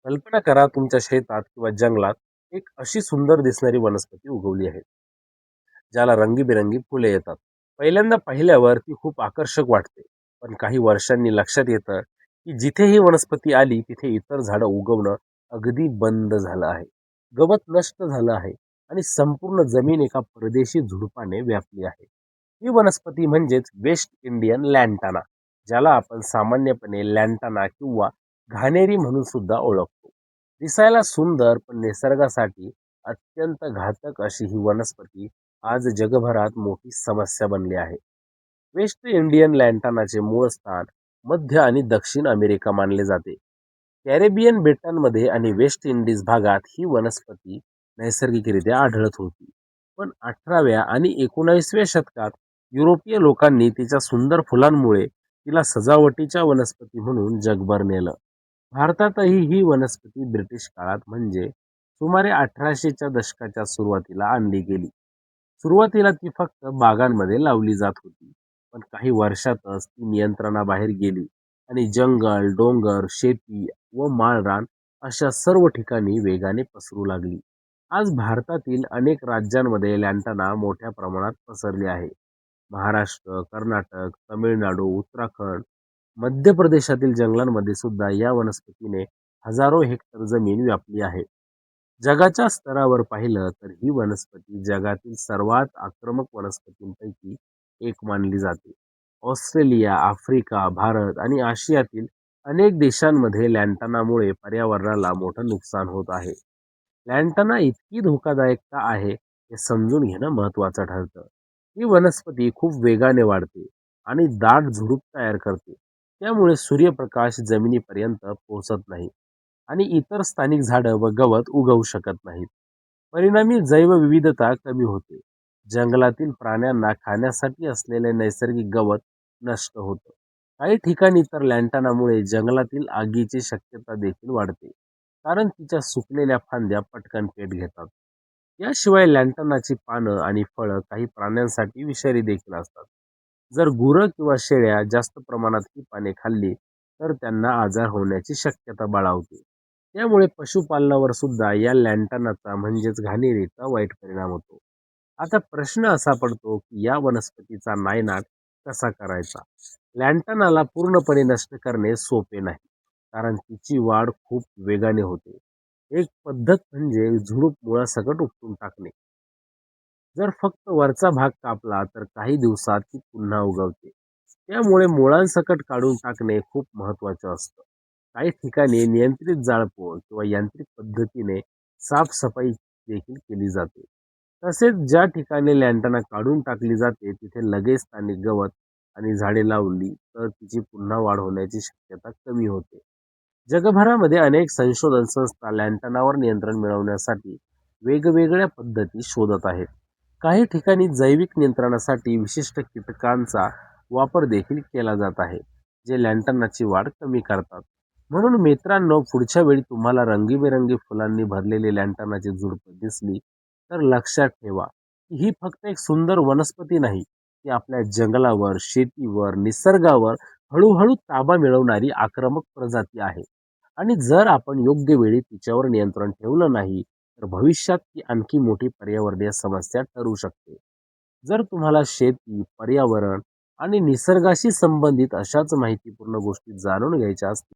कल्पना करा तुमच्या शेतात किंवा जंगलात एक अशी सुंदर दिसणारी वनस्पती उगवली आहे ज्याला रंगीबेरंगी फुले येतात. पहिल्यांदा पाहिल्यावर ती खूप आकर्षक वाटते, पण काही वर्षांनी लक्षात येतं की जिथे ही वनस्पती आली तिथे इतर झाडं उगवणं अगदी बंद झालं आहे. गवत नष्ट झालं आहे आणि संपूर्ण जमीन एका परदेशी झुडपाने व्यापली आहे. ही वनस्पती म्हणजेच वेस्ट इंडियन लँटाना, ज्याला आपण सामान्यपणे लँटाना किंवा घाणेरी म्हणून सुद्धा ओळखतो. दिसायला सुंदर पण निसर्गासाठी अत्यंत घातक अशी ही वनस्पती आज जगभरात मोठी समस्या बनली आहे. वेस्ट इंडियन लँटानाचे मूळ स्थान मध्य आणि दक्षिण अमेरिका मानले जाते. कॅरेबियन बेटांमध्ये आणि वेस्ट इंडिज भागात ही वनस्पती नैसर्गिकरित्या आढळत होती. पण 18व्या आणि 19व्या शतकात युरोपीय लोकांनी तिच्या सुंदर फुलांमुळे तिला सजावटीच्या वनस्पती म्हणून जगभर नेलं. भारतातही ही वनस्पती ब्रिटिश काळात म्हणजे सुमारे 1800च्या दशकाच्या सुरुवातीला आणली गेली. सुरुवातीला ती फक्त बागांमध्ये लावली जात होती, पण काही वर्षातच ती नियंत्रणाबाहेर गेली आणि जंगल, डोंगर, शेती व माळरान अशा सर्व ठिकाणी वेगाने पसरू लागली. आज भारतातील अनेक राज्यांमध्ये लँटाना मोठ्या प्रमाणात पसरली आहे. महाराष्ट्र, कर्नाटक, तमिळनाडू, उत्तराखंड, मध्य प्रदेशातील जंगलांमध्ये सुद्धा या वनस्पतीने हजारो हेक्टर जमीन व्यापली आहे. जगाच्या स्तरावर पाहिलं तर ही वनस्पती जगातील सर्वात आक्रमक वनस्पतींपैकी एक मानली जाते. ऑस्ट्रेलिया, आफ्रिका, भारत आणि आशियातील अनेक देशांमध्ये लँटानामुळे पर्यावरणाला मोठं नुकसान होत आहे. लँटाना इतकी धोकादायक का आहे हे समजून घेणं महत्त्वाचं ठरतं. ही वनस्पती खूप वेगाने वाढते आणि दाट झुडूप तयार करते. त्यामुळे सूर्यप्रकाश जमिनीपर्यंत पोहोचत नाही आणि इतर स्थानिक झाडं व गवत उगवू शकत नाहीत. परिणामी जैवविविधता कमी होते. जंगलातील प्राण्यांना खाण्यासाठी असलेले नैसर्गिक गवत नष्ट होतं. काही ठिकाणी तर लँटानामुळे जंगलातील आगीची शक्यता देखील वाढते, कारण तिच्या सुकलेल्या फांद्या पटकन पेट घेतात. याशिवाय लँटनाची पानं आणि फळं काही प्राण्यांसाठी विषारी देखील असतात. जर गुरं किंवा शेळ्या जास्त प्रमाणात ही पाने खाल्ली तर त्यांना आजार होण्याची शक्यता बाळगते. त्यामुळे पशुपालनावर सुद्धा या लँटनाचा म्हणजेच घाणेरीचा वाईट परिणाम होतो. आता प्रश्न असा पडतो की या वनस्पतीचा नायनाट कसा करायचा? लँटनाला पूर्णपणे नष्ट करणे सोपे नाही, कारण तिची वाढ खूप वेगाने होते. एक पद्धत म्हणजे झुडूप मुळासकट उपटून टाकणे. जर फक्त वरचा भाग कापला तर काही दिवसात ती पुन्हा उगवते. त्यामुळे मुळांसकट काढून टाकणे खूप महत्त्वाचं असतं. काही ठिकाणी नियंत्रित जाळपोळ किंवा यांत्रिक पद्धतीने साफसफाई देखील केली जाते. तसेच ज्या ठिकाणी लँटना काढून टाकली जाते तिथे लगेच स्थानिक गवत आणि झाडे लावली तर तिची पुन्हा वाढ होण्याची शक्यता कमी होते. जगभरामध्ये अनेक संशोधन संस्था लँटनावर नियंत्रण मिळवण्यासाठी वेगवेगळ्या पद्धती शोधत आहेत. काही ठिकाणी जैविक नियंत्रणासाठी विशिष्ट कीटकांचा वापर देखील केला जात आहे, जे लँटनाची वाढ कमी करतात. म्हणून मित्रांनो, पुढच्या वेळी तुम्हाला रंगीबेरंगी फुलांनी भरलेली लँटनाची झुडपं दिसली तर लक्षात ठेवा की ही फक्त एक सुंदर वनस्पती नाही, ती आपल्या जंगलावर, शेतीवर, निसर्गावर हळूहळू ताबा मिळवणारी आक्रमक प्रजाती आहे. आणि जर आपण योग्य वेळी तिच्यावर नियंत्रण ठेवलं नाही तर भविष्यात ती आणखी मोठी पर्यावरणीय समस्या ठरू शकते. जर तुम्हाला शेती, पर्यावरण आणि निसर्गाशी संबंधित अशाच माहितीपूर्ण गोष्टी जाणून घ्यायच्या असतील